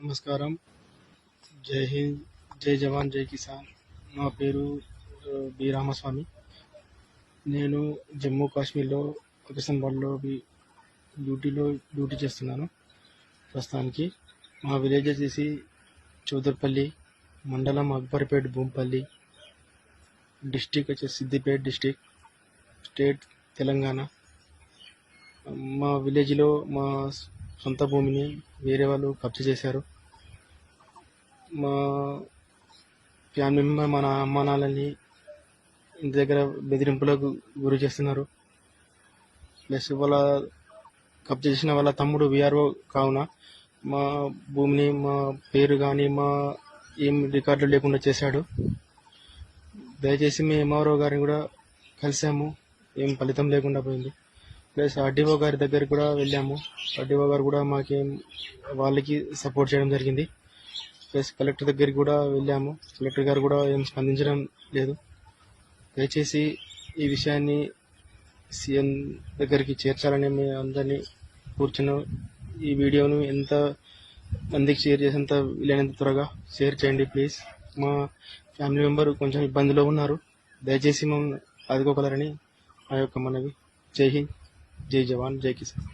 నమస్కారం. జై హింద్, జై జవాన్, జై కిసాన్. నా పేరు బి రామస్వామి. నేను జమ్మూ కాశ్మీర్లో పాకిస్తాన్లో డ్యూటీ చేస్తున్నాను ప్రస్తుతానికి. మా విలేజ్ వచ్చేసి చౌదర్పల్లి, మండలం అక్బర్పేట్, భూంపల్లి, డిస్టిక్ వచ్చేసి సిద్దిపేట్ డిస్టిక్, స్టేట్ తెలంగాణ. మా విలేజ్లో మా సొంత భూమిని వేరే వాళ్ళు కబ్జా చేశారు. మా ఫ్యామిలీ మెంబర్ మన అమ్మ నాన్నని ఇంటి దగ్గర బెదిరింపులకు గురి చేస్తున్నారు. ప్లస్ వాళ్ళ కబ్జా చేసిన వాళ్ళ తమ్ముడు విఆర్ఓ కావున మా భూమిని, మా పేరు కానీ మా ఏం రికార్డులు లేకుండా చేశాడు. దయచేసి మేము ఎంఆర్ఓ గారిని కూడా కలిసాము, ఏం ఫలితం లేకుండా పోయింది. ప్లస్ ఆర్డీఓ గారి దగ్గరికి కూడా వెళ్ళాము. ఆర్డీఓ గారు కూడా వాళ్ళకి సపోర్ట్ చేయడం జరిగింది. ప్లస్ కలెక్టర్ దగ్గరికి కూడా వెళ్ళాము. కలెక్టర్ గారు కూడా ఏం స్పందించడం లేదు. దయచేసి ఈ విషయాన్ని సీఎం దగ్గరికి చేర్చాలని మేము అందరినీ కూర్చున్నాం. ఈ వీడియోను ఎంత మందికి షేర్ చేసేంత వీలైనంత త్వరగా షేర్ చేయండి ప్లీజ్. మా ఫ్యామిలీ మెంబర్ కొంచెం ఇబ్బందిలో ఉన్నారు. దయచేసి మమ్మల్ని ఆదుకోగలరని మా యొక్క మనవి. జై హింద్, జై జవాన్, జై కిసాన్.